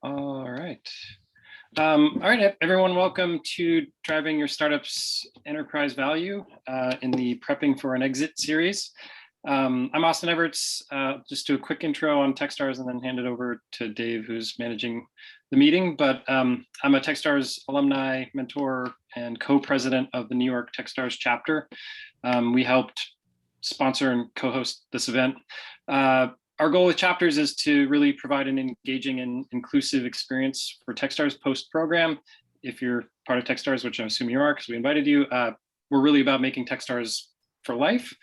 All right. All right, everyone, welcome to Driving Your Startup's Enterprise Value in the Prepping for an Exit series. I'm Austin Everts. Just do a quick intro on Techstars and then hand it over to Dave, who's managing the meeting. But I'm a Techstars alumni, mentor, and co-president of the New York Techstars chapter. We helped sponsor and co-host this event. Our goal with chapters is to really provide an engaging and inclusive experience for Techstars post-program. If you're part of Techstars, which I assume you are because we invited you, we're really about making Techstars for life.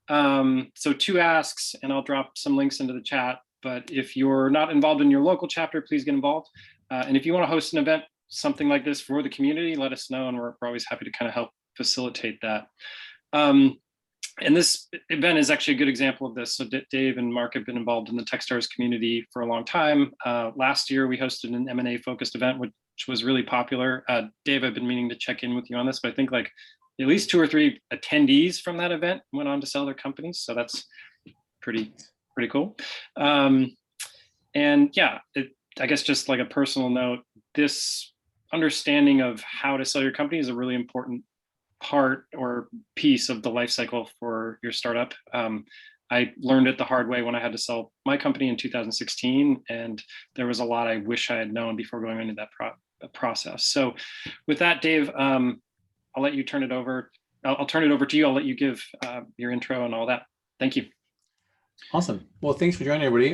So 2 asks, and I'll drop some links into the chat, but if you're not involved in your local chapter, please get involved. And if you want to host an event, something like this for the community, let us know, and we're always happy to kind of help facilitate that. And this event is actually a good example of this. So Dave and Mark have been involved in the Techstars community for a long time. Last year, we hosted an M&A focused event, which was really popular. Dave, I've been meaning to check in with you on this, but I think like at least 2 or 3 attendees from that event went on to sell their companies. So that's pretty cool. And yeah, I guess just like a personal note, this understanding of how to sell your company is a really important part or piece of the life cycle for your startup. I learned it the hard way when I had to sell my company in 2016, and there was a lot I wish I had known before going into that process. So with that, Dave, I'll let you turn it over. I'll turn it over to you. I'll let you give your intro and all that. Thank you. Awesome. Well, thanks for joining, everybody.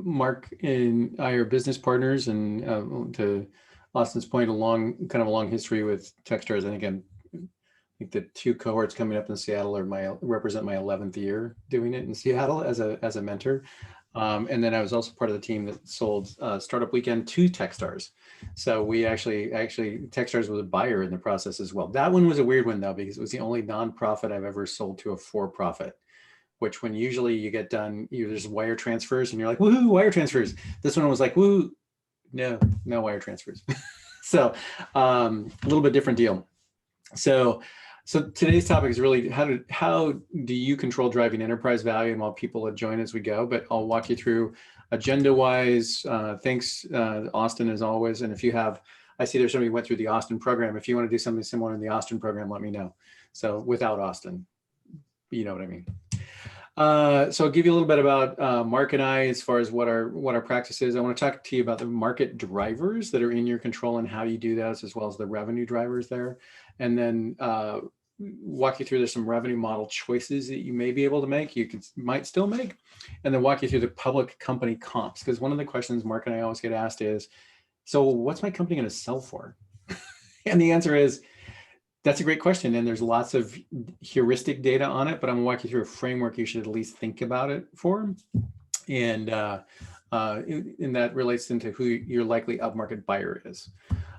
Mark and I are business partners, and to Austin's point, a long history with Techstars. And again, I think the 2 cohorts coming up in Seattle represent my 11th year doing it in Seattle as a mentor. And then I was also part of the team that sold Startup Weekend to Techstars. So we actually Techstars was a buyer in the process as well. That one was a weird one though, because it was the only nonprofit I've ever sold to a for-profit, which when usually you get done, there's wire transfers and you're like, woohoo, wire transfers. This one was like, woo, no wire transfers. So a little bit different deal. So today's topic is really how do you control driving enterprise value, and while people join as we go, but I'll walk you through agenda-wise. Thanks, Austin, as always. And if you have, I see there's somebody who went through the Austin program. If you want to do something similar in the Austin program, let me know. So without Austin, you know what I mean. So I'll give you a little bit about Mark and I as far as what our practice is. I want to talk to you about the market drivers that are in your control and how you do those, as well as the revenue drivers there. And then walk you through there's some revenue model choices that you may be able to make, might still make, and then walk you through the public company comps. Because one of the questions Mark and I always get asked is, so what's my company going to sell for? And the answer is, that's a great question. And there's lots of heuristic data on it, but I'm gonna walk you through a framework you should at least think about it for. And that relates into who your likely upmarket buyer is.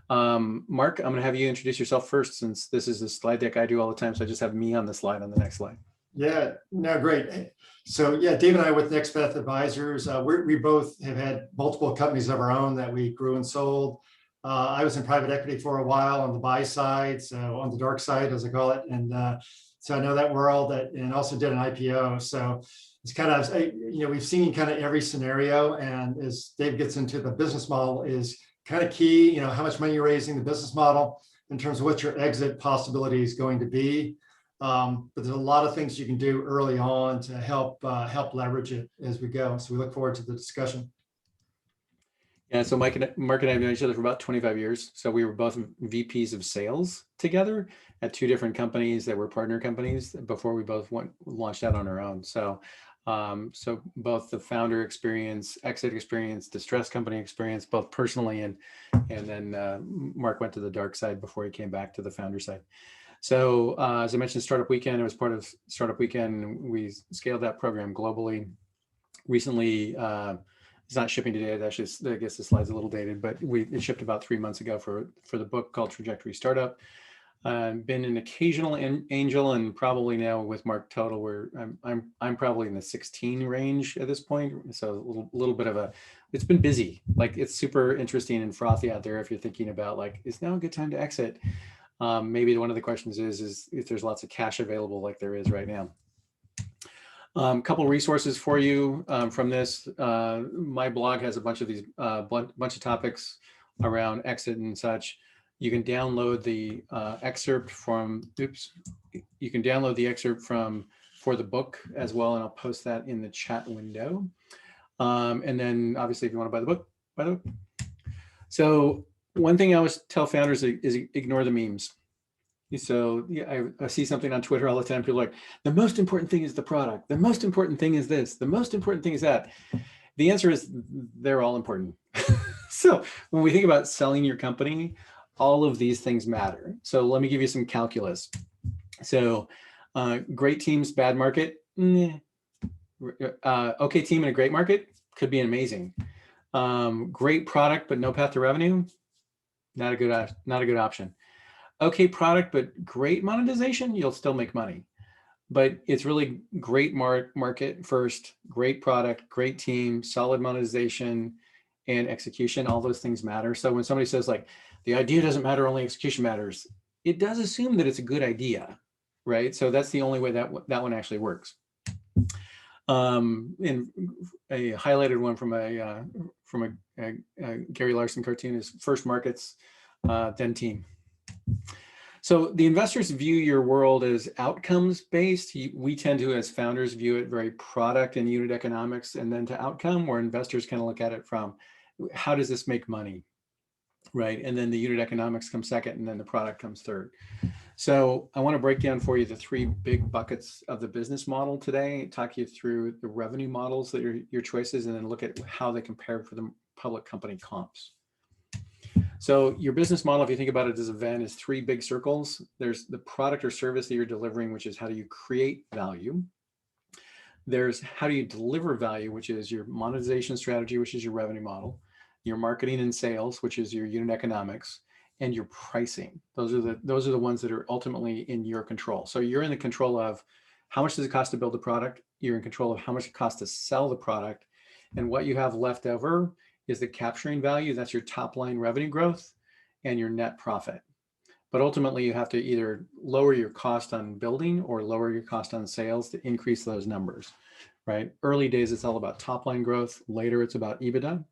Mark, I'm gonna have you introduce yourself first, since this is a slide deck I do all the time. So I just have me on the slide on the next slide. Yeah, no, great. So yeah, Dave and I with NextPath Advisors, we both have had multiple companies of our own that we grew and sold. I was in private equity for a while on the buy side, so on the dark side, as I call it. And so I know that world, and also did an IPO. So it's kind of, we've seen kind of every scenario. And as Dave gets into the business model is kind of key, how much money you're raising, the business model in terms of what your exit possibility is going to be. But there's a lot of things you can do early on to help leverage it as we go. So we look forward to the discussion. Yeah, so Mark and I have known each other for about 25 years. So we were both VPs of sales together at 2 different companies that were partner companies before we both launched out on our own. So both the founder experience, exit experience, distressed company experience, both personally, and then Mark went to the dark side before he came back to the founder side. So as I mentioned, Startup Weekend, I was part of Startup Weekend. We scaled that program globally. Recently, it's not shipping today. Actually, I guess the slide's a little dated, but it shipped about 3 months ago for the book called Trajectory Startup. Been an occasional angel, and probably now with Mark Total, where I'm probably in the 16 range at this point. So a little bit of it's been busy. Like, it's super interesting and frothy out there if you're thinking about like, is now a good time to exit? Maybe one of the questions is if there's lots of cash available like there is right now. Couple resources for you from this. My blog has a bunch of these, bunch of topics around exit and such. You can download the excerpt from, you can download the excerpt from for the book as well, and I'll post that in the chat window. And then obviously if you want to buy the book, buy the book. So one thing I always tell founders is ignore the memes. So yeah, I see something on Twitter all the time. People are like, the most important thing is the product. The most important thing is this. The most important thing is that. The answer is they're all important. So when we think about selling your company, all of these things matter. So let me give you some calculus. So great teams, bad market. Okay team in a great market could be amazing. Great product, but no path to revenue. Not a good option. Okay product, but great monetization, you'll still make money. But it's really great market first, great product, great team, solid monetization, and execution. All those things matter. So when somebody says like, the idea doesn't matter, only execution matters, it does assume that it's a good idea, right? So that's the only way that one actually works. And a highlighted one from a Gary Larson cartoon is first markets, then team. So the investors view your world as outcomes based. We tend to, as founders, view it very product and unit economics, and then to outcome, where investors kind of look at it from how does this make money, right? And then the unit economics comes second, and then the product comes third. So I want to break down for you the three big buckets of the business model today, talk you through the revenue models that are your choices, and then look at how they compare for the public company comps. So your business model, if you think about it as a Venn, is three big circles. There's the product or service that you're delivering, which is how do you create value. There's how do you deliver value, which is your monetization strategy, which is your revenue model, your marketing and sales, which is your unit economics, and your pricing. Those are the ones that are ultimately in your control. So you're in the control of how much does it cost to build a product. You're in control of how much it costs to sell the product, and what you have left over is the capturing value. That's your top line revenue growth and your net profit. But ultimately you have to either lower your cost on building or lower your cost on sales to increase those numbers, right? Early days, it's all about top line growth. Later, it's about EBITDA.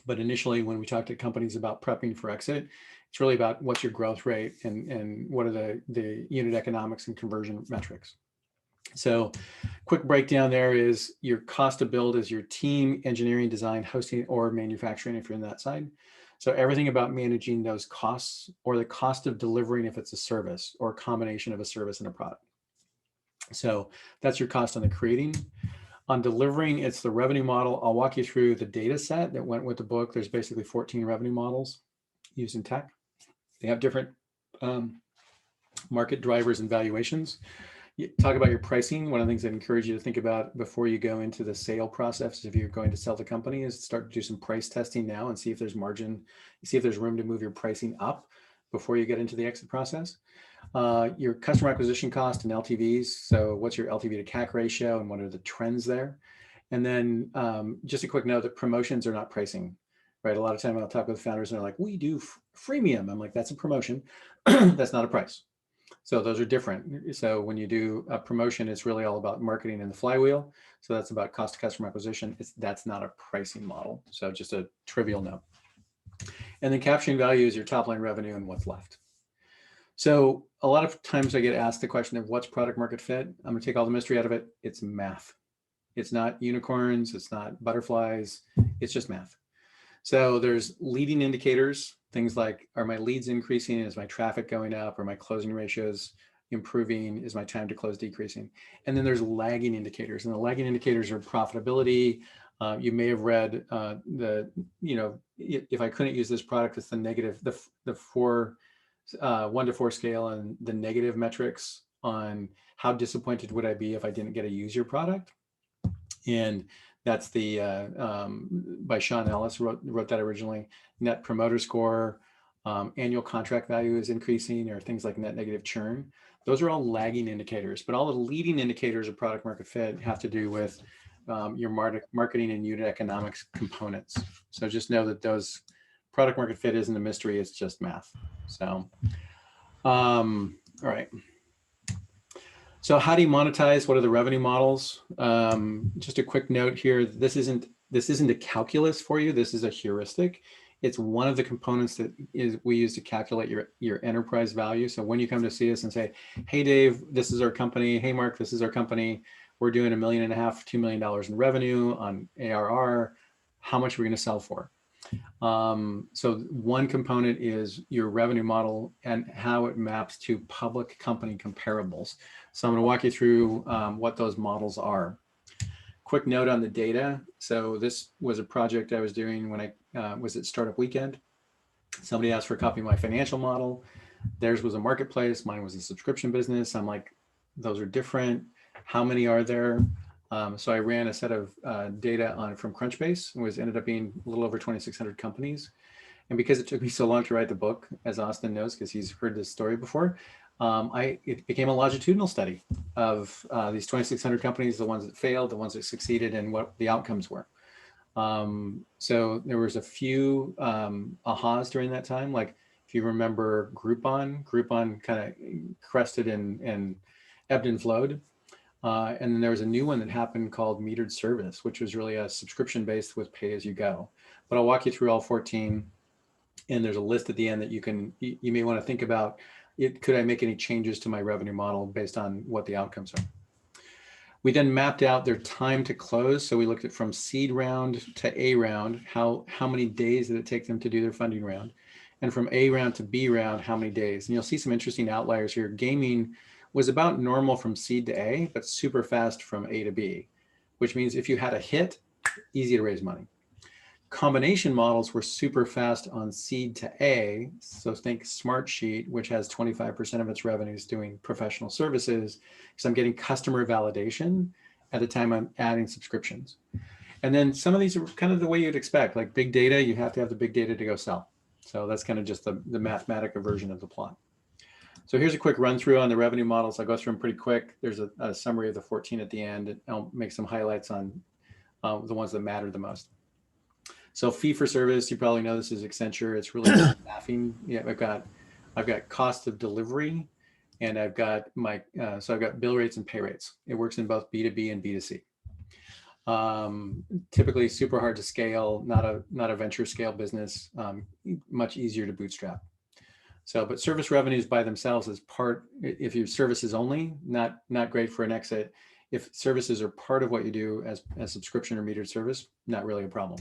But initially, when we talk to companies about prepping for exit, it's really about what's your growth rate and what are the unit economics and conversion metrics. So quick breakdown there is your cost to build is your team, engineering, design, hosting, or manufacturing if you're in that side. So everything about managing those costs, or the cost of delivering if it's a service or a combination of a service and a product. So that's your cost on the creating. On delivering, it's the revenue model. I'll walk you through the data set that went with the book. There's basically 14 revenue models used in tech. They have different market drivers and valuations. You talk about your pricing. One of the things I encourage you to think about before you go into the sale process, if you're going to sell the company, is start to do some price testing now and see if there's margin, see if there's room to move your pricing up before you get into the exit process. Your customer acquisition cost and LTVs. So what's your LTV to CAC ratio and what are the trends there? And then just a quick note that promotions are not pricing, right? A lot of time I'll talk with founders and they're like, we do freemium. I'm like, that's a promotion. That's not a price. So those are different. So when you do a promotion, it's really all about marketing and the flywheel. So that's about cost of customer acquisition. That's not a pricing model. So just a trivial note. And then capturing value is your top line revenue and what's left. So a lot of times I get asked the question of what's product market fit. I'm going to take all the mystery out of it. It's math. It's not unicorns. It's not butterflies. It's just math. So there's leading indicators, things like, are my leads increasing? Is my traffic going up? Are my closing ratios improving? Is my time to close decreasing? And then there's lagging indicators, and the lagging indicators are profitability. You may have read if I couldn't use this product, it's the negative, the 1 to 4 scale, and the negative metrics on how disappointed would I be if I didn't get to use your product. And that's the by Sean Ellis wrote that originally. Net promoter score, annual contract value is increasing, or things like net negative churn. Those are all lagging indicators, but all the leading indicators of product market fit have to do with your marketing and unit economics components. So just know that those product market fit isn't a mystery, it's just math. So, all right. So how do you monetize? What are the revenue models? Just a quick note here. This isn't a calculus for you. This is a heuristic. It's one of the components that we use to calculate your enterprise value. So when you come to see us and say, hey, Dave, this is our company. Hey, Mark, this is our company. We're doing $1.5 million, $2 million in revenue on ARR. How much are we going to sell for? So one component is your revenue model and how it maps to public company comparables. So I'm going to walk you through what those models are. Quick note on the data. So this was a project I was doing when I was at Startup Weekend. Somebody asked for a copy of my financial model. Theirs was a marketplace. Mine was a subscription business. I'm like, those are different. How many are there? So I ran a set of data from Crunchbase. It ended up being a little over 2,600 companies. And because it took me so long to write the book, as Austin knows, because he's heard this story before, it became a longitudinal study of these 2,600 companies, the ones that failed, the ones that succeeded, and what the outcomes were. So there was a few ahas during that time. Like if you remember Groupon kind of crested and ebbed and flowed. And then there was a new one that happened called metered service, which was really a subscription based with pay as you go. But I'll walk you through all 14. And there's a list at the end that you may want to think about. Could I make any changes to my revenue model based on what the outcomes are? We then mapped out their time to close. So we looked at from seed round to A round, how many days did it take them to do their funding round? And from A round to B round, how many days? And you'll see some interesting outliers here. Gaming was about normal from seed to A, but super fast from A to B, which means if you had a hit, easy to raise money. Combination models were super fast on seed to A. So think Smartsheet, which has 25% of its revenues doing professional services, because I'm getting customer validation at the time I'm adding subscriptions. And then some of these are kind of the way you'd expect, like big data, you have to have the big data to go sell. So that's kind of just the mathematical version of the plot. So here's a quick run through on the revenue models. I'll go through them pretty quick. There's a summary of the 14 at the end, and I'll make some highlights on the ones that matter the most. So fee for service, you probably know this is Accenture. It's really staffing. Yeah, I've got cost of delivery, and I've got so I've got bill rates and pay rates. It works in both B2B and B2C. Typically super hard to scale, not a venture scale business, much easier to bootstrap. So, but service revenues by themselves is part, if your services only, not great for an exit. If services are part of what you do as subscription or metered service, not really a problem.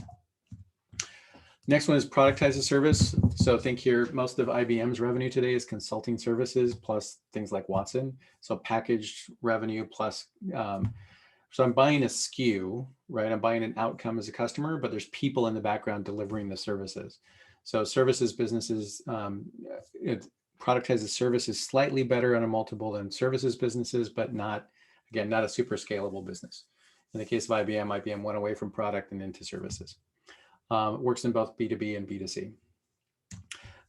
Next one is productize a service. So think here, most of IBM's revenue today is consulting services plus things like Watson. So packaged revenue plus, so I'm buying a SKU, right? I'm buying an outcome as a customer, but there's people in the background delivering the services. So services businesses, productize a service is slightly better on a multiple than services businesses, but not a super scalable business. In the case of IBM went away from product and into services. It works in both B2B and B2C.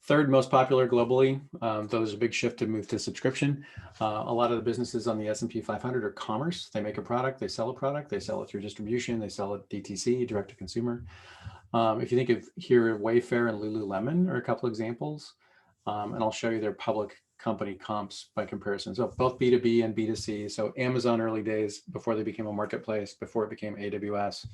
Third most popular globally, though there's a big shift to move to subscription. A lot of the businesses on the S&P 500 are commerce. They make a product, they sell a product, they sell it through distribution, they sell it DTC, direct to consumer. If you think of here, Wayfair and Lululemon are a couple examples, and I'll show you their public company comps by comparison. So both B2B and B2C. So Amazon early days, before they became a marketplace, before it became AWS,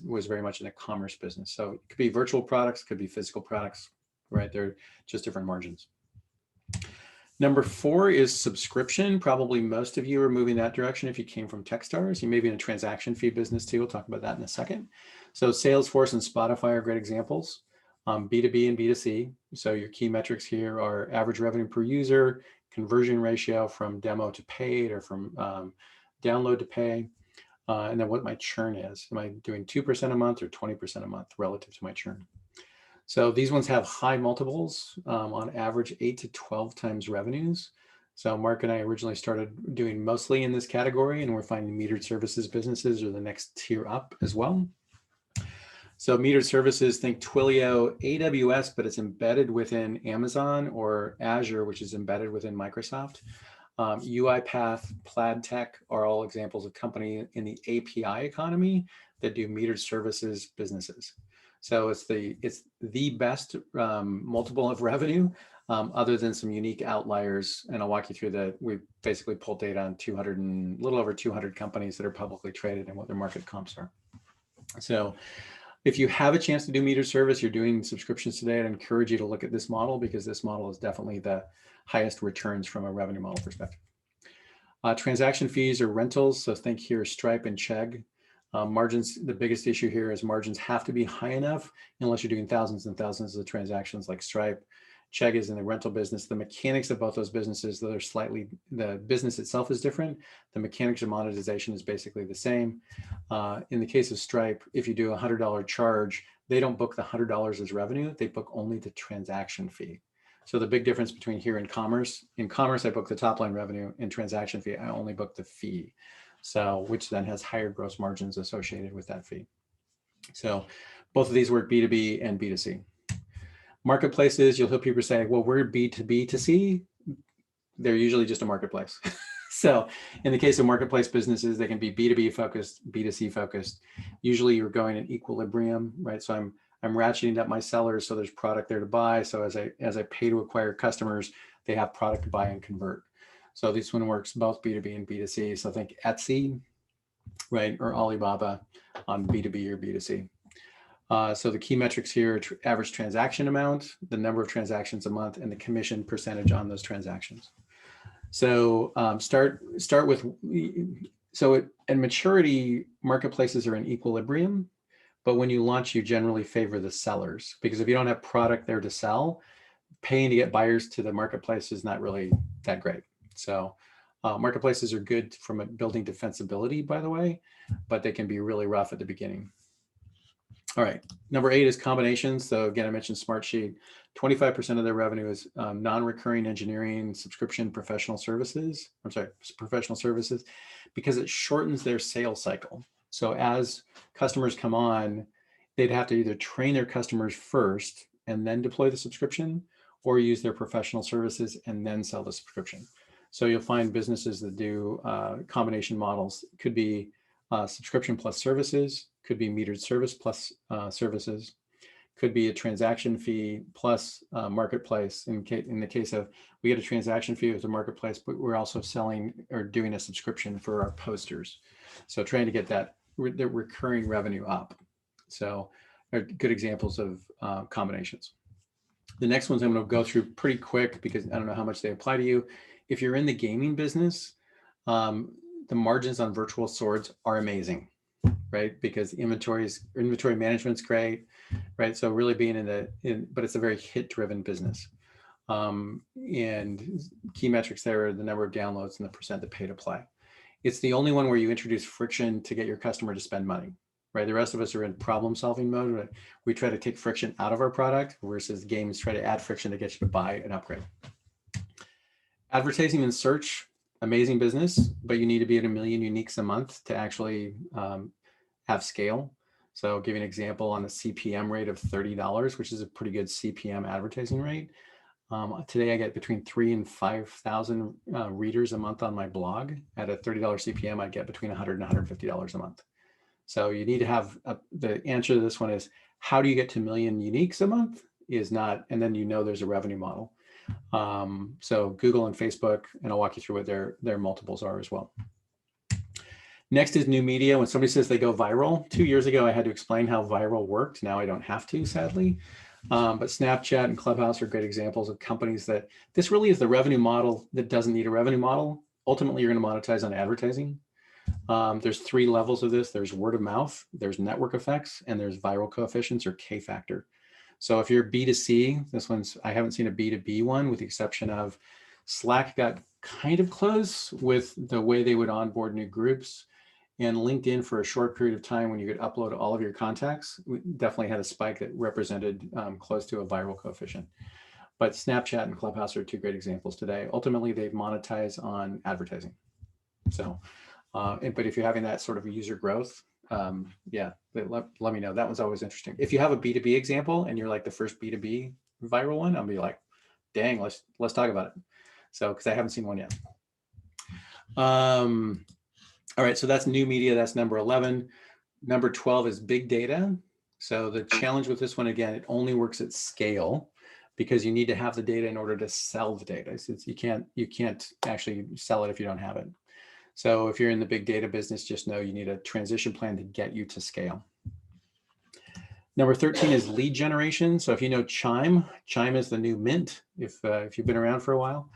was very much in a commerce business. So it could be virtual products, could be physical products, right? They're just different margins. Number 4 is subscription. Probably most of you are moving that direction if you came from Techstars. You may be in a transaction fee business too. We'll talk about that in a second. So Salesforce and Spotify are great examples. B2B and B2C. So your key metrics here are average revenue per user, conversion ratio from demo to paid or from download to pay, and then what my churn is. Am I doing 2% a month or 20% a month relative to my churn? So these ones have high multiples, on average 8 to 12 times revenues. So Mark and I originally started doing mostly in this category, and we're finding metered services businesses are the next tier up as well. So metered services, think Twilio, AWS, but it's embedded within Amazon, or Azure, which is embedded within Microsoft. UiPath, Plaid Tech are all examples of company in the API economy that do metered services businesses. So it's the best multiple of revenue, other than some unique outliers. And I'll walk you through that. We basically pulled data on little over 200 companies that are publicly traded and what their market comps are. So if you have a chance to do metered service, you're doing subscriptions today, I'd encourage you to look at this model, because this model is definitely the highest returns from a revenue model perspective. Transaction fees or rentals. So think here Stripe and Chegg. Margins, the biggest issue here is margins have to be high enough unless you're doing thousands and thousands of transactions like Stripe. Chegg is in the rental business. The mechanics of both those businesses, though the business itself is different, the mechanics of monetization is basically the same. In the case of Stripe, if you do a $100 charge, they don't book the $100 as revenue, they book only the transaction fee. So the big difference between here and commerce, in commerce, I book the top line revenue. In transaction fee, I only book the fee. So which then has higher gross margins associated with that fee. So both of these work B2B and B2C. Marketplaces, you'll hear people say, well, we're B2B to C. They're usually just a marketplace. So in the case of marketplace businesses, they can be B2B focused, B2C focused. Usually you're going in equilibrium, right? So I'm ratcheting up my sellers so there's product there to buy. So as I pay to acquire customers, they have product to buy and convert. So this one works both B2B and B2C. So think Etsy, right, or Alibaba on B2B or B2C. So the key metrics here, average transaction amount, the number of transactions a month, and the commission percentage on those transactions. So start with, so at maturity, marketplaces are in equilibrium, but when you launch, you generally favor the sellers, because if you don't have product there to sell, paying to get buyers to the marketplace is not really that great. So marketplaces are good from a building defensibility, by the way, but they can be really rough at the beginning. All right, number 8 is combinations. So again, I mentioned Smartsheet. 25% of their revenue is non-recurring engineering, subscription, professional services, because it shortens their sales cycle. So as customers come on, they'd have to either train their customers first and then deploy the subscription, or use their professional services and then sell the subscription. So you'll find businesses that do combination models. It could be subscription plus services, could be metered service plus services, could be a transaction fee plus marketplace. In the case of, we get a transaction fee with a marketplace, but we're also selling or doing a subscription for our posters. So trying to get that the recurring revenue up. So are good examples of combinations. The next ones I'm going to go through pretty quick because I don't know how much they apply to you. If you're in the gaming business, the margins on virtual swords are amazing, right? Because inventory management's great, right? So really being but it's a very hit-driven business. And key metrics there are the number of downloads and the percent that pay to play. It's the only one where you introduce friction to get your customer to spend money, right? The rest of us are in problem-solving mode. Right? We try to take friction out of our product versus games try to add friction to get you to buy an upgrade. Advertising and search, amazing business, but you need to be at 1 million uniques a month to actually have scale. So I'll give you an example on a CPM rate of $30, which is a pretty good CPM advertising rate. Today I get between 3,000 and 5,000 readers a month on my blog. At a $30 CPM, I get between $100 and $150 a month. So you need to have the answer to this one is, how do you get to 1 million uniques a month is not, and then there's a revenue model. So Google and Facebook, and I'll walk you through what their multiples are as well. Next is new media. When somebody says they go viral, 2 years ago, I had to explain how viral worked. Now I don't have to, sadly. But Snapchat and Clubhouse are great examples of companies that this really is the revenue model that doesn't need a revenue model. Ultimately, you're going to monetize on advertising. There's 3 levels of this. There's word of mouth, there's network effects, and there's viral coefficients or K factor. So if you're B2C, this one's, I haven't seen a B2B one with the exception of Slack got kind of close with the way they would onboard new groups. And LinkedIn for a short period of time when you could upload all of your contacts, we definitely had a spike that represented close to a viral coefficient. But Snapchat and Clubhouse are 2 great examples today. Ultimately, they monetize on advertising. So, but if you're having that sort of user growth, yeah, let me know. That one's always interesting. If you have a B2B example and you're like the first B2B viral one, I'll be like, dang, let's talk about it. So, because I haven't seen one yet. All right, so that's new media. That's number 11. Number 12 is big data. So the challenge with this one, again, it only works at scale because you need to have the data in order to sell the data. So you can't actually sell it if you don't have it. So if you're in the big data business, just know you need a transition plan to get you to scale. Number 13 is lead generation. So if you know Chime is the new Mint. If you've been around for a while,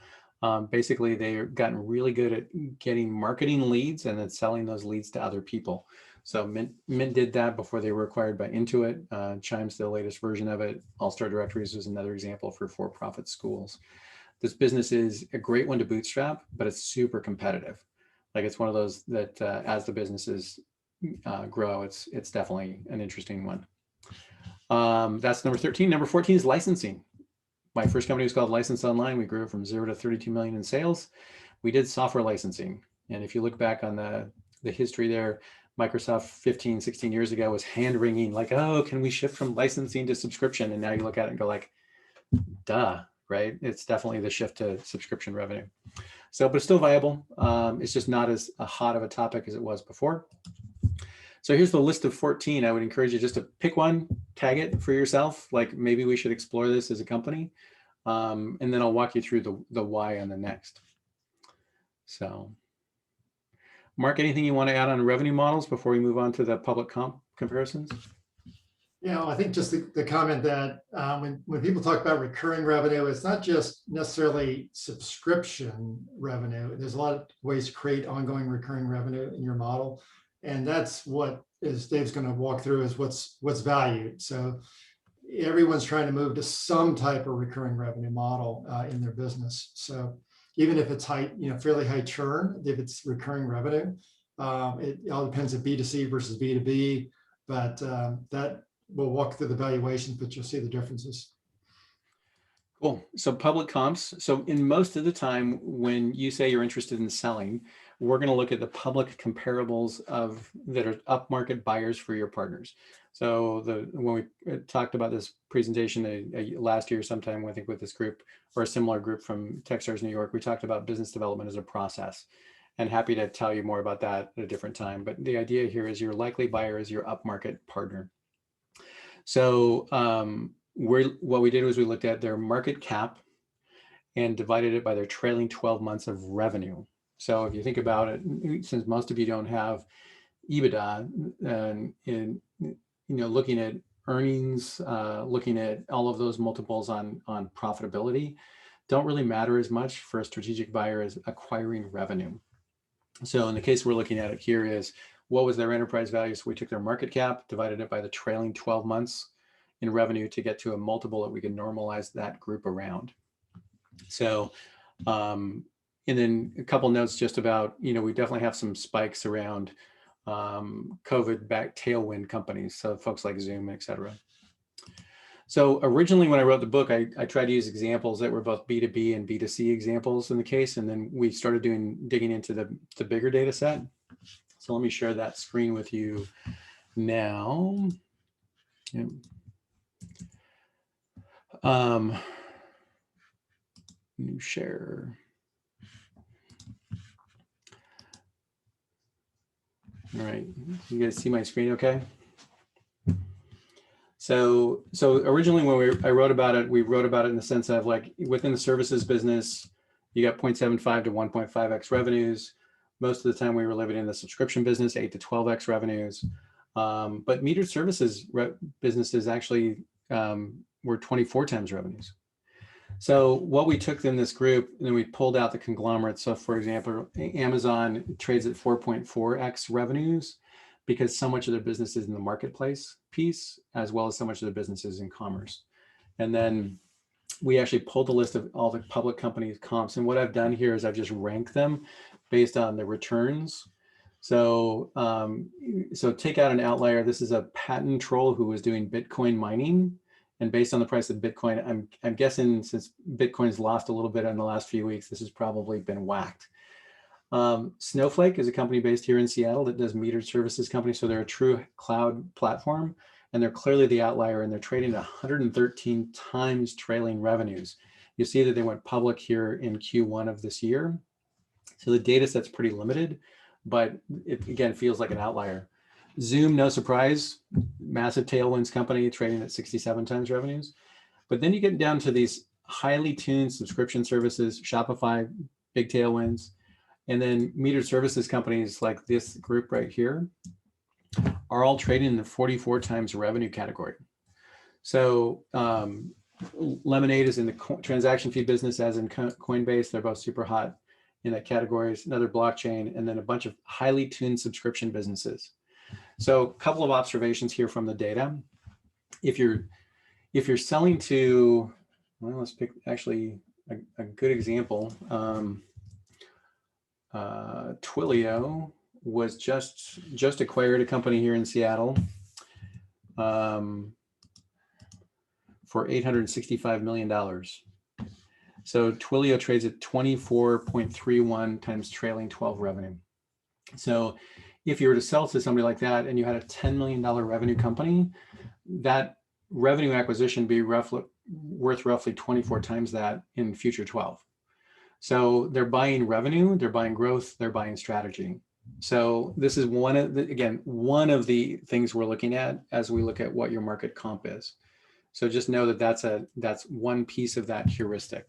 basically they've gotten really good at getting marketing leads and then selling those leads to other people. So Mint did that before they were acquired by Intuit. Chime's the latest version of it. All-Star Directories was another example for for-profit schools. This business is a great one to bootstrap, but it's super competitive. Like it's one of those that as the businesses grow, it's definitely an interesting one. That's number 13. Number 14 is licensing. My first company was called License Online. We grew from 0 to 32 million in sales. We did software licensing. And if you look back on the history there, Microsoft 15, 16 years ago was hand wringing like, oh, can we shift from licensing to subscription? And now you look at it and go like, duh, right? It's definitely the shift to subscription revenue. So, but it's still viable. It's just not as hot of a topic as it was before. So here's the list of 14. I would encourage you just to pick one, tag it for yourself. Like maybe we should explore this as a company. And then I'll walk you through the why on the next. So Mark, anything you want to add on revenue models before we move on to the public comp comparisons? Yeah, I think just the comment that when people talk about recurring revenue, it's not just necessarily subscription revenue. There's a lot of ways to create ongoing recurring revenue in your model. And that's what is Dave's going to walk through is what's valued. So everyone's trying to move to some type of recurring revenue model in their business. So even if it's high, fairly high churn, if it's recurring revenue, it all depends on B2C versus B2B, but that we'll walk through the valuations, but you'll see the differences. Cool. So public comps. So in most of the time when you say you're interested in selling, we're going to look at the public comparables that are upmarket buyers for your partners. So when we talked about this presentation last year sometime, I think with this group or a similar group from Techstars New York, we talked about business development as a process. And happy to tell you more about that at a different time. But the idea here is your likely buyer is your upmarket partner. So what we did was we looked at their market cap and divided it by their trailing 12 months of revenue. So if you think about it, since most of you don't have EBITDA, and looking at earnings, looking at all of those multiples on profitability, don't really matter as much for a strategic buyer as acquiring revenue. So in the case we're looking at it here is what was their enterprise value? So we took their market cap, divided it by the trailing 12 months in revenue to get to a multiple that we can normalize that group around. So, and then a couple notes just about, we definitely have some spikes around COVID back tailwind companies. So folks like Zoom, et cetera. So originally when I wrote the book, I tried to use examples that were both B2B and B2C examples in the case. And then we started digging into the bigger data set. So let me share that screen with you now. Yeah. New share. All right, you guys see my screen okay? So originally when I wrote about it, we wrote about it in the sense of like within the services business, you got 0.75 to 1.5x revenues. Most of the time we were living in the subscription business, 8 to 12x revenues. But metered services businesses actually were 24 times revenues. So what we took in this group, and then we pulled out the conglomerates. So for example, Amazon trades at 4.4x revenues because so much of their business is in the marketplace piece, as well as so much of their business is in commerce. And then we actually pulled a list of all the public companies comps. And what I've done here is I've just ranked them based on the returns. So, so take out an outlier. This is a patent troll who was doing Bitcoin mining. And based on the price of Bitcoin, I'm guessing since Bitcoin's lost a little bit in the last few weeks, this has probably been whacked. Snowflake is a company based here in Seattle that does metered services company. So they're a true cloud platform, and they're clearly the outlier, and they're trading at 113 times trailing revenues. You see that they went public here in Q1 of this year. So the data set's pretty limited, but it again feels like an outlier. Zoom, no surprise, massive tailwinds company trading at 67 times revenues. But then you get down to these highly tuned subscription services, Shopify, big tailwinds, and then metered services companies like this group right here are all trading in the 44 times revenue category. So Lemonade is in the transaction fee business, as in Coinbase. They're both super hot in that category. Another blockchain, and then a bunch of highly tuned subscription businesses. So a couple of observations here from the data. If you're selling to, well, let's pick actually a good example. Twilio was just acquired a company here in Seattle for $865 million. So Twilio trades at 24.31 times trailing 12 revenue. So if you were to sell to somebody like that and you had a $10 million revenue company, that revenue acquisition would be worth roughly 24 times that in future 12. So they're buying revenue, they're buying growth, they're buying strategy. So this is one of the things we're looking at as we look at what your market comp is. So just know that that's one piece of that heuristic.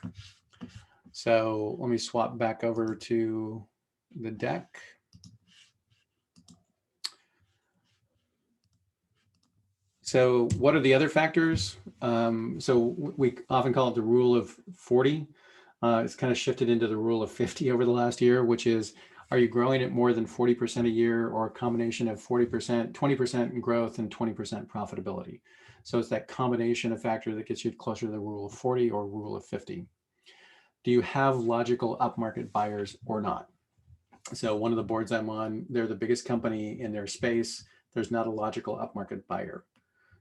So let me swap back over to the deck. So what are the other factors? So we often call it the rule of 40. It's kind of shifted into the rule of 50 over the last year, which is, are you growing at more than 40% a year, or a combination of 40%, 20% in growth and 20% profitability? So it's that combination of factor that gets you closer to the rule of 40 or rule of 50. Do you have logical upmarket buyers or not? So one of the boards I'm on, they're the biggest company in their space. There's not a logical upmarket buyer.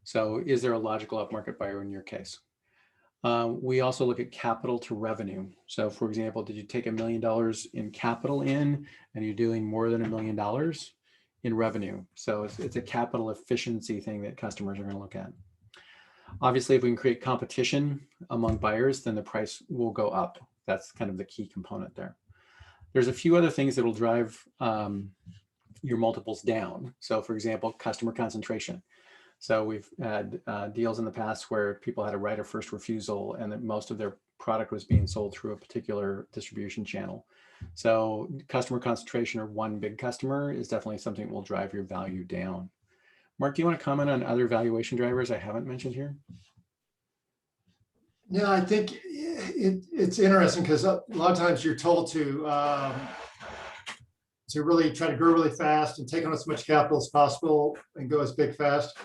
So is there a logical upmarket buyer in your case? We also look at capital to revenue. So for example, did you take $1 million in capital in, and you're doing more than $1 million in revenue? So it's a capital efficiency thing that customers are going to look at. Obviously, if we can create competition among buyers, then the price will go up. That's kind of the key component there. There's a few other things that will drive your multiples down. So for example, customer concentration. So we've had deals in the past where people had a right of first refusal, and that most of their product was being sold through a particular distribution channel. So customer concentration, or one big customer, is definitely something that will drive your value down. Mark, do you want to comment on other valuation drivers I haven't mentioned here? No, I think it's interesting because a lot of times you're told to really try to grow really fast and take on as much capital as possible and go as big fast.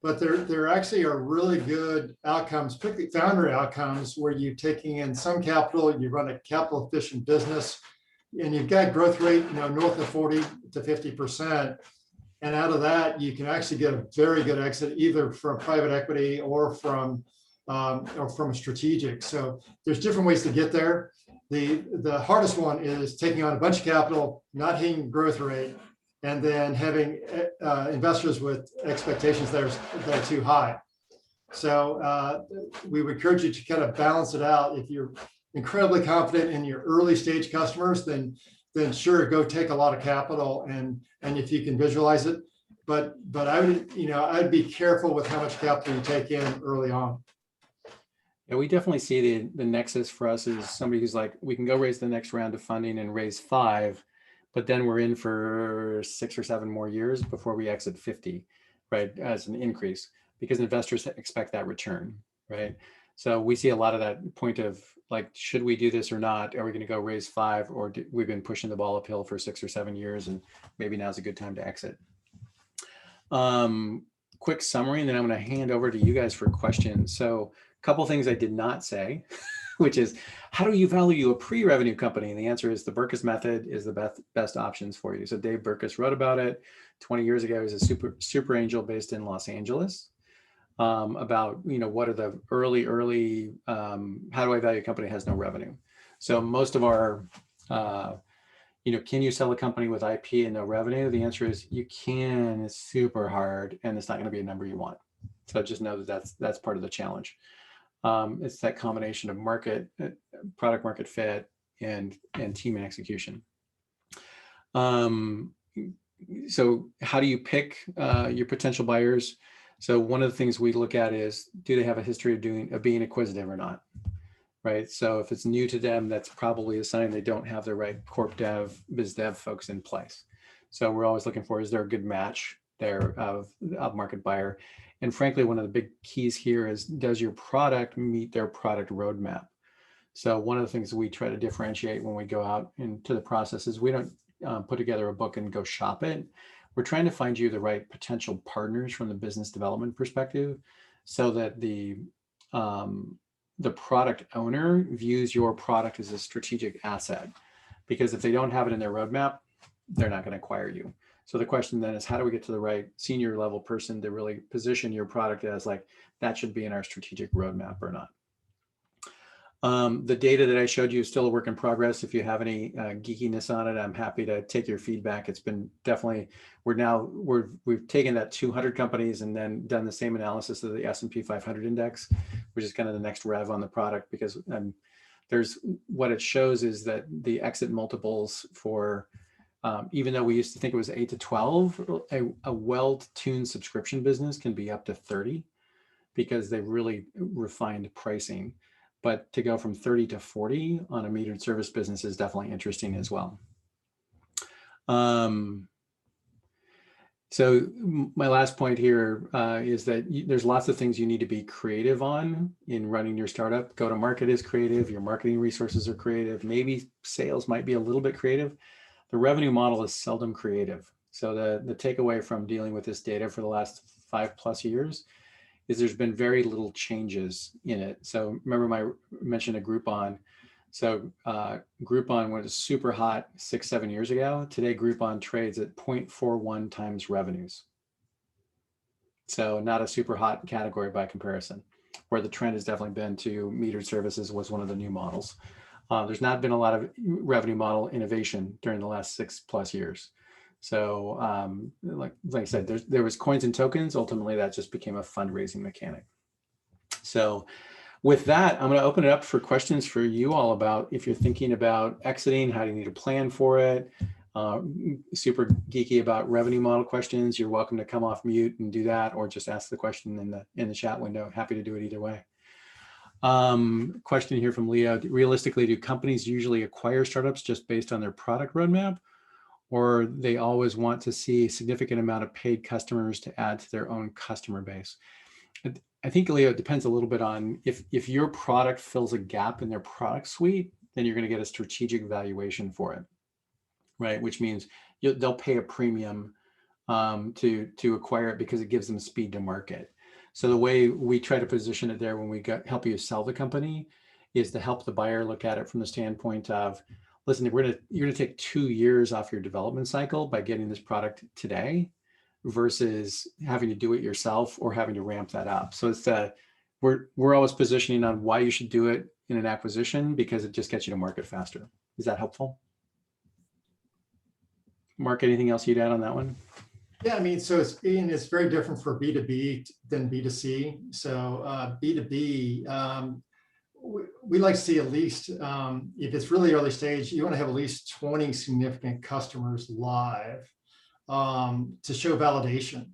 But there actually are really good outcomes, particularly founder outcomes, where you're taking in some capital, you run a capital efficient business, and you've got growth rate, north of 40 to 50%. And out of that, you can actually get a very good exit, either from private equity or from a strategic. So there's different ways to get there. The hardest one is taking on a bunch of capital, not hitting growth rate, and then having investors with expectations that are too high. So we would encourage you to kind of balance it out. If you're incredibly confident in your early stage customers, then sure, go take a lot of capital, and if you can visualize it. But I would, I'd be careful with how much capital you take in early on. Yeah, we definitely see the nexus for us is somebody who's like, we can go raise the next round of funding and raise 5, but then we're in for 6 or 7 more years before we exit 50, right, as an increase, because investors expect that return, right? So we see a lot of that point of like, should we do this or not? Are we going to go raise 5, or we've been pushing the ball uphill for 6 or 7 years, and maybe now's a good time to exit. Quick summary, and then I'm going to hand over to you guys for questions. So a couple things I did not say, which is, how do you value a pre-revenue company? And the answer is the Burkus method is the best options for you. So Dave Burkus wrote about it 20 years ago. He's a super angel based in Los Angeles, about, what are the early, how do I value a company that has no revenue? So most of our, can you sell a company with IP and no revenue? The answer is you can. It's super hard, and it's not going to be a number you want. So just know that that's part of the challenge. It's that combination of product market fit, and team and execution. So how do you pick your potential buyers? So one of the things we look at is, do they have a history of being acquisitive or not? Right. So if it's new to them, that's probably a sign they don't have the right corp dev, biz dev folks in place. So we're always looking for, is there a good match there of market buyer? And frankly, one of the big keys here is, does your product meet their product roadmap? So one of the things we try to differentiate when we go out into the process is, we don't put together a book and go shop it. We're trying to find you the right potential partners from the business development perspective, so that the product owner views your product as a strategic asset. Because if they don't have it in their roadmap, they're not going to acquire you. So the question then is, how do we get to the right senior level person to really position your product as like, that should be in our strategic roadmap or not? The data that I showed you is still a work in progress. If you have any geekiness on it, I'm happy to take your feedback. It's been definitely, we've taken that 200 companies and then done the same analysis of the S&P 500 index, which is kind of the next rev on the product, because what it shows is that the exit multiples for, even though we used to think it was 8 to 12, a well-tuned subscription business can be up to 30, because they've really refined pricing. But to go from 30 to 40 on a metered service business is definitely interesting as well. So my last point here is that there's lots of things you need to be creative on in running your startup. Go to market is creative. Your marketing resources are creative. Maybe sales might be a little bit creative. The revenue model is seldom creative. So the takeaway from dealing with this data for the last 5+ years is there's been very little changes in it. So remember I mentioned a Groupon. So Groupon was super hot 6-7 years ago. Today, Groupon trades at 0.41 times revenues. So not a super hot category by comparison, where the trend has definitely been to metered services was one of the new models. There's not been a lot of revenue model innovation during the last 6+ years. So like I said, there was coins and tokens. Ultimately, that just became a fundraising mechanic. So with that, I'm going to open it up for questions for you all about, if you're thinking about exiting, how do you need to plan for it? Super geeky about revenue model questions, you're welcome to come off mute and do that, or just ask the question in the chat window. Happy to do it either way. Question here from Leo. Realistically, do companies usually acquire startups just based on their product roadmap, or they always want to see a significant amount of paid customers to add to their own customer base? I think, Leo, it depends a little bit on if your product fills a gap in their product suite, then you're going to get a strategic valuation for it, right? Which means they'll pay a premium to acquire it because it gives them speed to market. So the way we try to position it there when we help you sell the company is to help the buyer look at it from the standpoint of, listen, you're going to take 2 years off your development cycle by getting this product today, versus having to do it yourself or having to ramp that up. So it's we're always positioning on why you should do it in an acquisition, because it just gets you to market faster. Is that helpful? Mark, anything else you'd add on that one? Yeah, I mean, so it's very different for B2B than B2C. So B2B, we like to see at least, if it's really early stage, you want to have at least 20 significant customers live to show validation.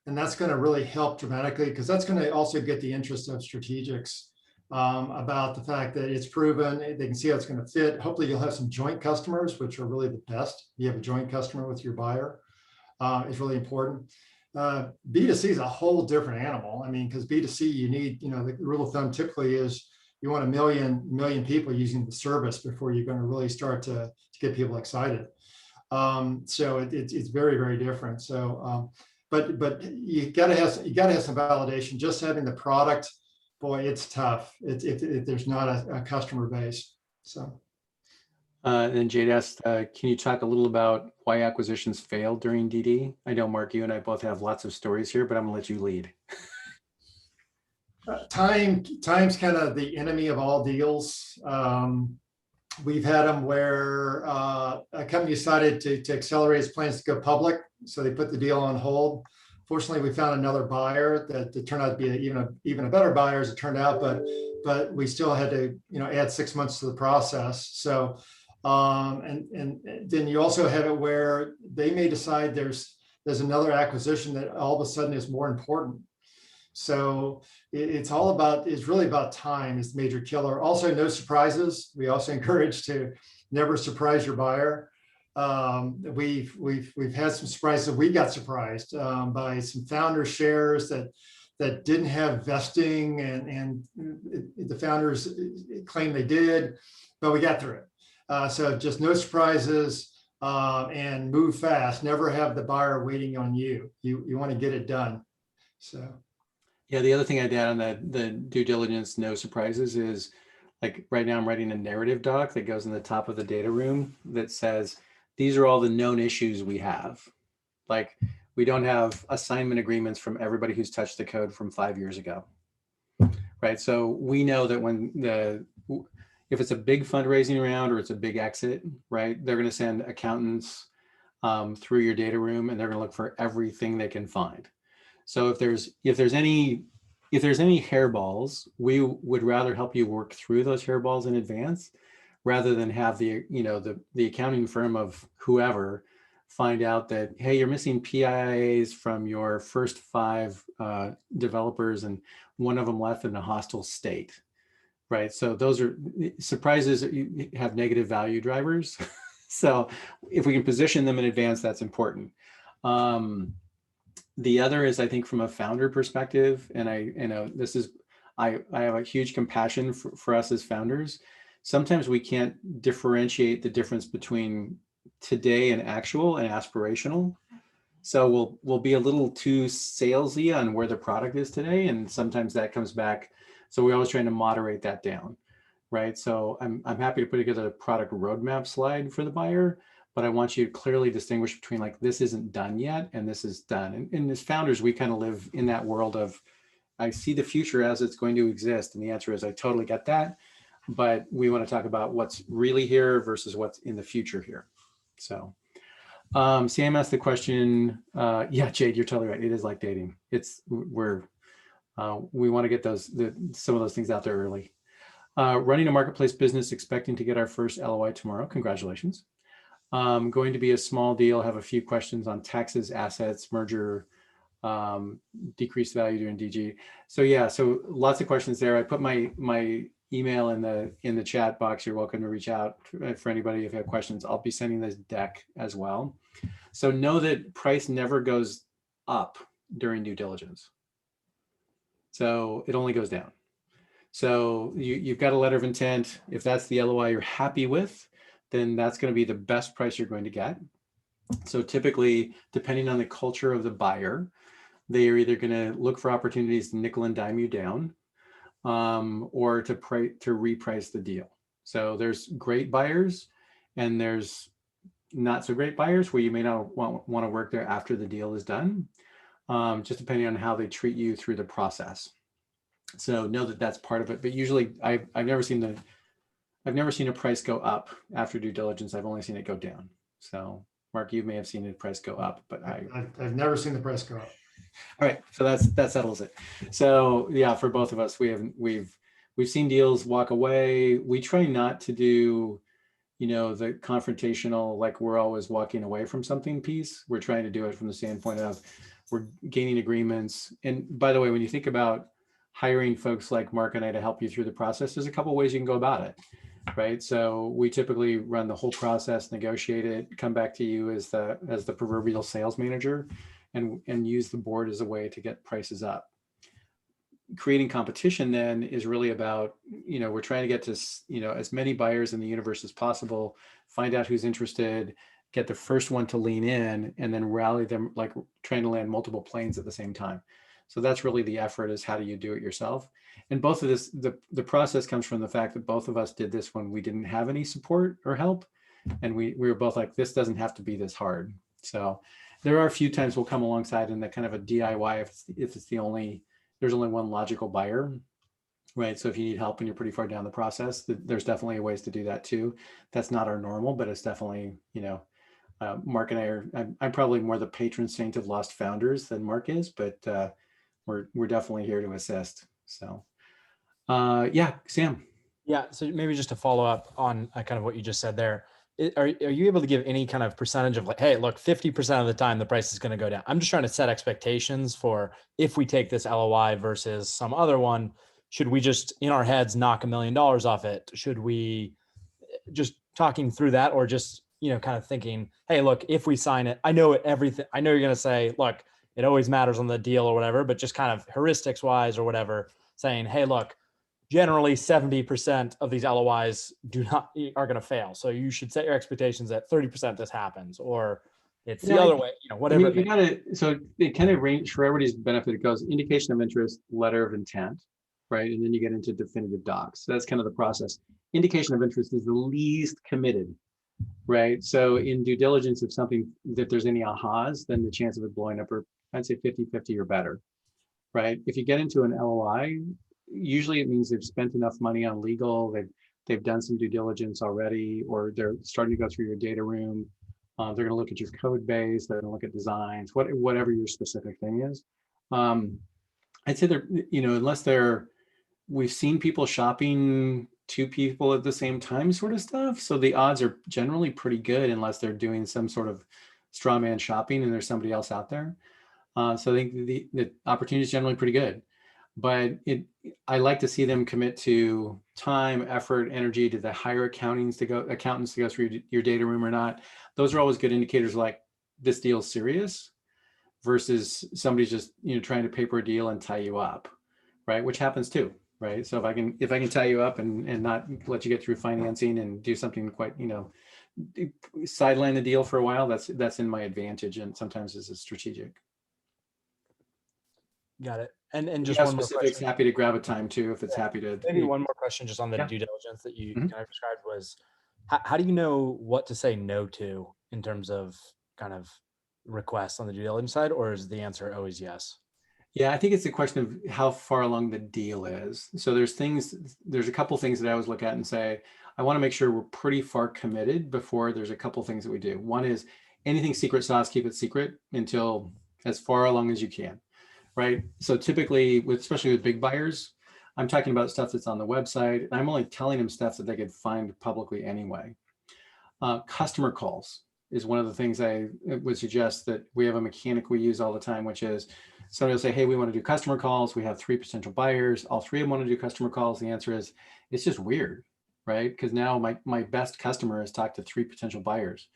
And that's going to really help dramatically, because that's going to also get the interest of strategics about the fact that it's proven, they can see how it's going to fit. Hopefully you'll have some joint customers, which are really the best. You have a joint customer with your buyer. Is really important. B2C is a whole different animal. I mean, because B2C, you need, the rule of thumb typically is you want 1 million people using the service before you're going to really start to get people excited. So it's very, very different. So, but you gotta have some validation. Just having the product, boy, it's tough. If there's not a customer base. So. And then Jade asked, can you talk a little about why acquisitions failed during DD? I know, Mark, you and I both have lots of stories here, but I'm gonna let you lead. Time's kind of the enemy of all deals. We've had them where a company decided to accelerate its plans to go public, so they put the deal on hold. Fortunately, we found another buyer that turned out to be even a better buyer, as it turned out, but we still had to add 6 months to the process. So. And then you also have it where they may decide there's another acquisition that all of a sudden is more important. So it's really about time is the major killer. Also, no surprises. We also encourage to never surprise your buyer. We've had some surprises. We got surprised by some founder shares that didn't have vesting, and the founders claim they did, but we got through it. So just no surprises, and move fast. Never have the buyer waiting on you. You want to get it done. So. Yeah, the other thing I'd add on the due diligence, no surprises, is like right now I'm writing a narrative doc that goes in the top of the data room that says, these are all the known issues we have. Like we don't have assignment agreements from everybody who's touched the code from 5 years ago, right? So we know that if it's a big fundraising round or it's a big exit, right, they're going to send accountants through your data room, and they're going to look for everything they can find. So if there's any hairballs, we would rather help you work through those hairballs in advance, rather than have the accounting firm of whoever find out that, hey, you're missing PIAs from your first 5 developers, and one of them left in a hostile state, right? So those are surprises that have negative value drivers. So if we can position them in advance, that's important. The other is, I think, from a founder perspective, and I have a huge compassion for us as founders. Sometimes we can't differentiate the difference between today and actual and aspirational. So we'll be a little too salesy on where the product is today, and sometimes that comes back. So we're always trying to moderate that down, right? So I'm happy to put together a product roadmap slide for the buyer, but I want you to clearly distinguish between like, this isn't done yet and this is done. And as founders, we kind of live in that world of, I see the future as it's going to exist. And the answer is, I totally get that. But we want to talk about what's really here versus what's in the future here. So Sam asked the question, yeah, Jade, you're totally right. It is like dating. We want to get some of those things out there early. Running a marketplace business, expecting to get our first LOI tomorrow. Congratulations. Going to be a small deal. Have a few questions on taxes, assets, merger, decreased value during DG. So yeah, so lots of questions there. I put my email in the chat box. You're welcome to reach out for anybody if you have questions. I'll be sending this deck as well. So know that price never goes up during due diligence. So it only goes down. So you've got a letter of intent. If that's the LOI you're happy with, then that's going to be the best price you're going to get. So typically, depending on the culture of the buyer, they are either going to look for opportunities to nickel and dime you down, or to reprice the deal. So there's great buyers and there's not so great buyers where you may not want to work there after the deal is done, just depending on how they treat you through the process. So know that that's part of it. But usually I've never seen a price go up after due diligence. I've only seen it go down. So Mark, you may have seen the price go up, but I've never seen the price go up. All right, so that settles it. So yeah, for both of us, we've seen deals walk away. We try not to do, the confrontational, like we're always walking away from something piece. We're trying to do it from the standpoint of we're gaining agreements. And by the way, when you think about hiring folks like Mark and I to help you through the process, there's a couple of ways you can go about it, right? So we typically run the whole process, negotiate it, come back to you as the proverbial sales manager, and use the board as a way to get prices up. Creating competition then is really about, we're trying to get to, as many buyers in the universe as possible, find out who's interested, get the first one to lean in, and then rally them, like trying to land multiple planes at the same time. So that's really the effort, is how do you do it yourself? And both of this, the process comes from the fact that both of us did this when we didn't have any support or help. And we were both like, this doesn't have to be this hard. So there are a few times we'll come alongside in the kind of a DIY if there's only one logical buyer, right? So if you need help and you're pretty far down the process, there's definitely ways to do that too. That's not our normal, but it's definitely, Mark and I'm probably more the patron saint of lost founders than Mark is, but we're definitely here to assist. So yeah, Sam. Yeah, so maybe just to follow up on kind of what you just said there. are you able to give any kind of percentage of like, hey, look, 50% of the time the price is going to go down? I'm just trying to set expectations for if we take this LOI versus some other one, should we just in our heads knock $1 million off it? Should we just talking through that, or just, kind of thinking, hey, look, if we sign it, I know everything. I know you're going to say, look, it always matters on the deal or whatever, but just kind of heuristics wise or whatever, saying, hey, look, generally 70% of these LOIs are going to fail. So you should set your expectations at 30% this happens, or it's the other way, whatever. You gotta, so it kind of range for everybody's benefit. It goes indication of interest, letter of intent, right? And then you get into definitive docs. So that's kind of the process. Indication of interest is the least committed, right? So in due diligence, if there's any ahas, then the chance of it blowing up are, I'd say 50-50 or better, right? If you get into an LOI, usually it means they've spent enough money on legal, they've done some due diligence already, or they're starting to go through your data room. They're going to look at your code base, they're going to look at designs, whatever your specific thing is. I'd say they're, unless we've seen people shopping 2 people at the same time sort of stuff. So the odds are generally pretty good unless they're doing some sort of straw man shopping and there's somebody else out there. So I think the opportunity is generally pretty good. But I like to see them commit to time, effort, energy to the hire accountants to go through your data room or not. Those are always good indicators, like this deal's serious versus somebody's just trying to paper a deal and tie you up, right? Which happens too, right? So if I can tie you up and not let you get through financing and do something quite sideline the deal for a while, that's in my advantage, and sometimes this is strategic. Got it. And just one more question. Happy to grab a time too, if it's happy to. Maybe one more question just on the due diligence that you kind of described was, how do you know what to say no to in terms of kind of requests on the due diligence side, or is the answer always yes? Yeah, I think it's a question of how far along the deal is. So there's a couple things that I always look at and say, I want to make sure we're pretty far committed before there's a couple things that we do. One is anything secret sauce, keep it secret until as far along as you can. Right. So typically, especially with big buyers, I'm talking about stuff that's on the website, and I'm only telling them stuff that they could find publicly anyway. Customer calls is one of the things I would suggest that we have a mechanic we use all the time, which is somebody will say, hey, we want to do customer calls. We have 3 potential buyers. All 3 of them want to do customer calls. The answer is, it's just weird, right? Because now my best customer has talked to 3 potential buyers.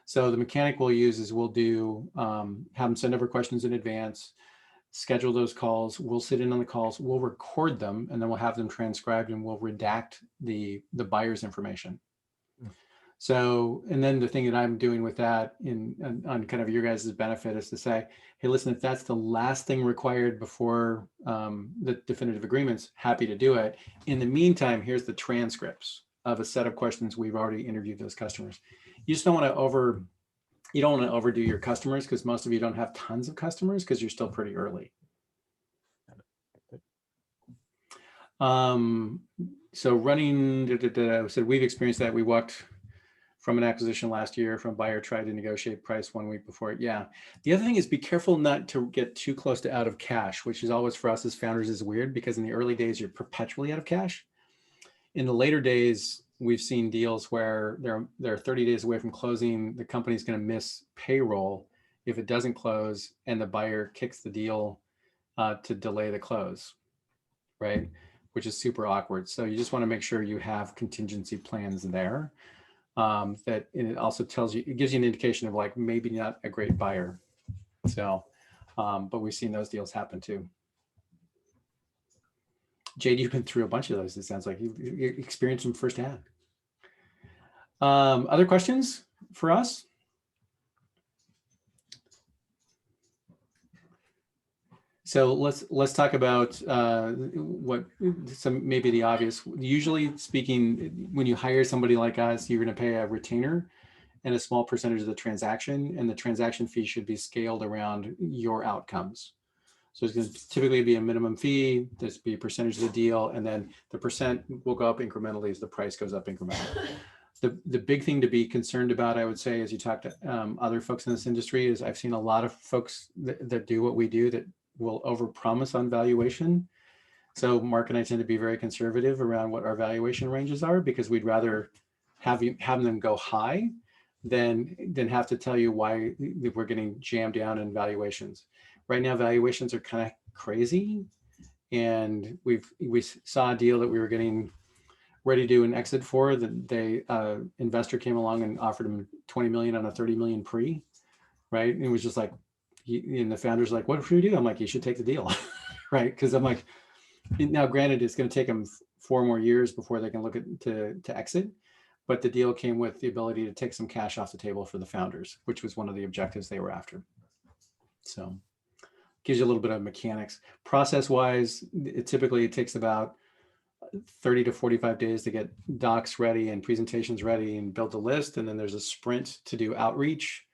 So the mechanic we'll use is we'll do, have them send over questions in advance, schedule those calls. We'll sit in on the calls, we'll record them, and then we'll have them transcribed, and we'll redact the buyer's information. So, and then the thing that I'm doing with that on kind of your guys' benefit is to say, hey, listen, if that's the last thing required before the definitive agreements, happy to do it. In the meantime, here's the transcripts of a set of questions we've already interviewed those customers. You just don't want to you don't want to overdo your customers, because most of you don't have tons of customers because you're still pretty early. So running, so we've experienced that. We walked from an acquisition last year from buyer, tried to negotiate price 1 week before it. Yeah. The other thing is be careful not to get too close to out of cash, which is always for us as founders is weird, because in the early days, you're perpetually out of cash. In the later days, we've seen deals where they're 30 days away from closing. The company's going to miss payroll if it doesn't close, and the buyer kicks the deal to delay the close, right? Which is super awkward. So you just want to make sure you have contingency plans there. That it also it gives you an indication of like maybe not a great buyer. So, but we've seen those deals happen too. Jade, you've been through a bunch of those. It sounds like you experienced them firsthand. Other questions for us? So let's talk about what some maybe the obvious. Usually speaking, when you hire somebody like us, you're going to pay a retainer and a small percentage of the transaction, and the transaction fee should be scaled around your outcomes. So it's going to typically be a minimum fee. There's be a percentage of the deal, and then the percent will go up incrementally as the price goes up incrementally. The big thing to be concerned about, I would say, as you talk to other folks in this industry, is I've seen a lot of folks that do what we do that will overpromise on valuation. So Mark and I tend to be very conservative around what our valuation ranges are, because we'd rather having them go high than have to tell you why we're getting jammed down in valuations. Right now, valuations are kind of crazy, and we saw a deal that we were getting ready to do an exit for. The investor came along and offered him 20 million on a 30 million pre, right? And it was just like, and the founder's like, what should we do? I'm like, you should take the deal, right? Because I'm like, now granted, it's going to take them 4 more years before they can look at to exit. But the deal came with the ability to take some cash off the table for the founders, which was one of the objectives they were after. So gives you a little bit of mechanics. Process-wise, it typically takes about 30 to 45 days to get docs ready and presentations ready and build a list. And then there's a sprint to do outreach.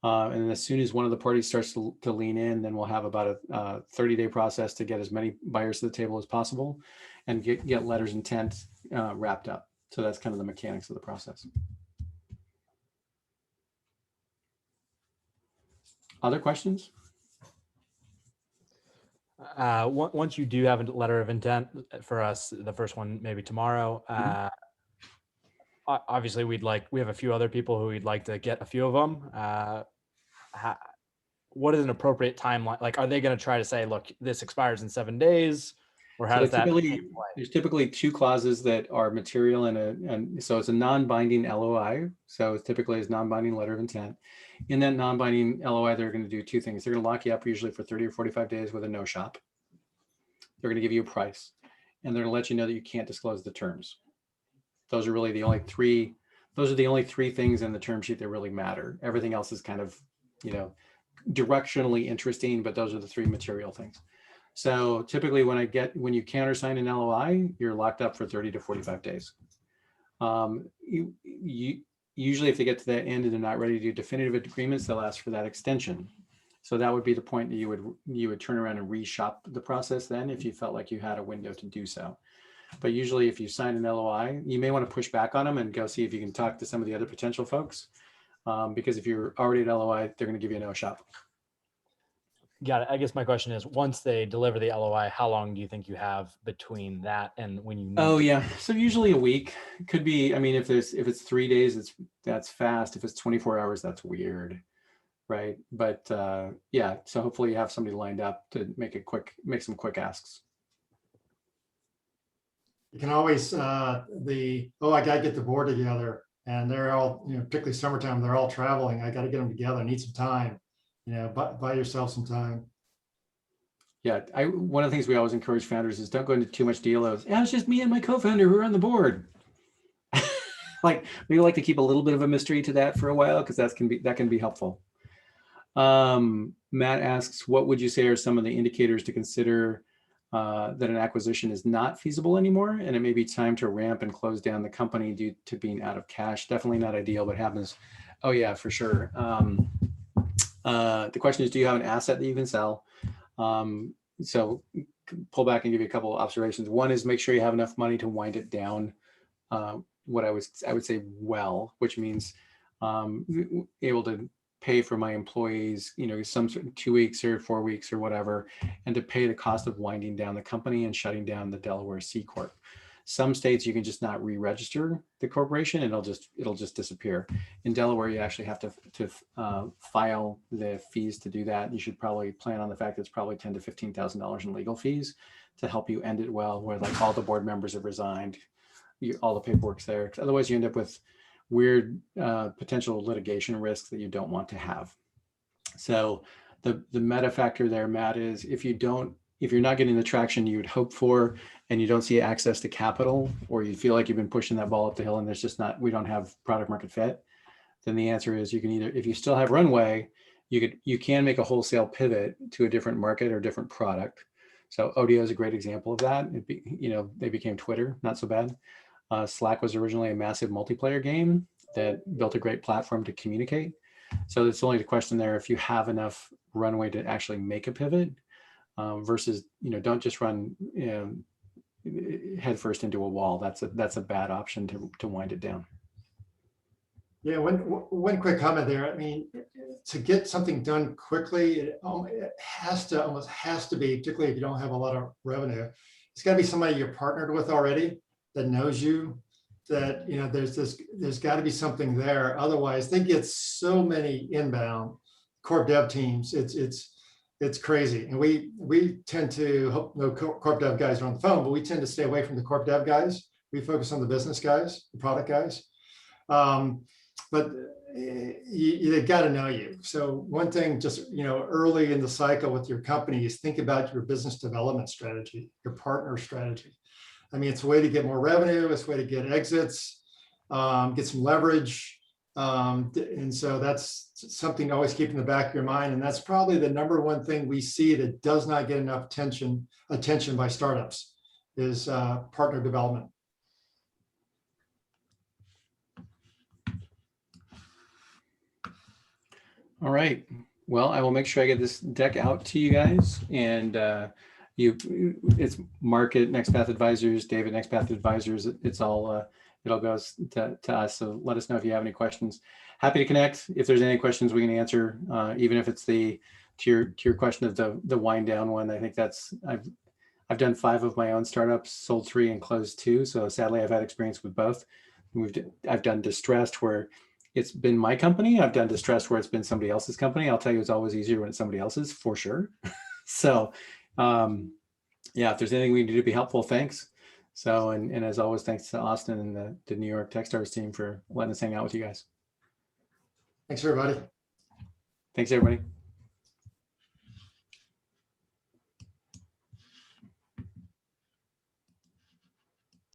And then as soon as one of the parties starts to lean in, then we'll have about a 30-day process to get as many buyers to the table as possible and get letters of intent wrapped up. So that's kind of the mechanics of the process. Other questions? Once you do have a letter of intent for us, the first one maybe tomorrow. Obviously, we have a few other people who we'd like to get a few of them. What is an appropriate timeline? Like, are they going to try to say, look, this expires in 7 days, or how does that play? There's typically 2 clauses that are material and so it's a non-binding LOI. So it typically is non-binding letter of intent. In that non-binding LOI, they're going to do 2 things. They're going to lock you up usually for 30 or 45 days with a no shop. They're going to give you a price, and they're going to let you know that you can't disclose the terms. Those are really the only 3. Those are the only 3 things in the term sheet that really matter. Everything else is kind of, directionally interesting, but those are the 3 material things. So typically when you countersign an LOI, you're locked up for 30 to 45 days. Usually if they get to that end and they're not ready to do definitive agreements, they'll ask for that extension. So that would be the point that you would turn around and reshop the process then if you felt like you had a window to do so. But usually if you sign an LOI, you may want to push back on them and go see if you can talk to some of the other potential folks. Because if you're already at LOI, they're going to give you a no shop. Got it. I guess my question is, once they deliver the LOI, how long do you think you have between that and when you need So usually a week. It could be, if it's 3 days, that's fast. If it's 24 hours, that's weird. Right. But so hopefully you have somebody lined up to make some quick asks. You can always I got to get the board together, and they're all, particularly summertime, they're all traveling. I got to get them together. I need some time. Buy yourself some time. Yeah, one of the things we always encourage founders is don't go into too much deal. It's just me and my co-founder who are on the board. Like we like to keep a little bit of a mystery to that for a while because that can be helpful. Matt asks, what would you say are some of the indicators to consider that an acquisition is not feasible anymore, and it may be time to ramp and close down the company due to being out of cash? Definitely not ideal, but happens. Oh yeah, for sure. The question is, do you have an asset that you can sell? So pull back and give you a couple of observations. One is make sure you have enough money to wind it down. What I would say which means able to pay for my employees, some sort of 2 weeks or 4 weeks or whatever, and to pay the cost of winding down the company and shutting down the Delaware C Corp. Some states you can just not re-register the corporation, and it'll just disappear. In Delaware, you actually have to file the fees to do that. You should probably plan on the fact that it's probably $10,000 to $15,000 in legal fees to help you end it well, where like all the board members have resigned, all the paperwork's there. 'Cause otherwise, you end up with weird potential litigation risks that you don't want to have. So the meta factor there, Matt, is if you're not getting the traction you would hope for, and you don't see access to capital, or you feel like you've been pushing that ball up the hill and we don't have product market fit, then the answer is you can either, if you still have runway, you can make a wholesale pivot to a different market or different product. So Odeo is a great example of that. They became Twitter, not so bad. Slack was originally a massive multiplayer game that built a great platform to communicate. So it's only the question there if you have enough runway to actually make a pivot versus, don't just run headfirst into a wall. That's a bad option to wind it down. Yeah, one quick comment there. To get something done quickly, it almost has to be, particularly if you don't have a lot of revenue, it's got to be somebody you're partnered with already that knows you that, you know, there's got to be something there. Otherwise, they get so many inbound corp dev teams. It's crazy. And we tend to hope no corp dev guys are on the phone, but we tend to stay away from the corp dev guys. We focus on the business guys, the product guys. But they got to know you. So one thing, just, you know, early in the cycle with your company is think about your business development strategy, your partner strategy. I mean, it's a way to get more revenue. It's a way to get exits, get some leverage. And so that's something to always keep in the back of your mind. And that's probably the number one thing we see that does not get enough attention by startups is partner development. All right. Well, I will make sure I get this deck out to you guys, and it's Mark at NextPath Advisors, Dave at NextPath Advisors. It's all it all goes to us. So let us know if you have any questions. Happy to connect if there's any questions we can answer, even if it's to your question of the wind down one. I think that's I've done 5 of my own startups, sold 3 and closed 2. So sadly, I've had experience with both. I've done distressed where it's been my company. I've done distressed where it's been somebody else's company. I'll tell you, it's always easier when it's somebody else's, for sure. So yeah, if there's anything we can do to be helpful, thanks. So, and as always, thanks to Austin and the New York Techstars team for letting us hang out with you guys. Thanks, everybody. Thanks, everybody.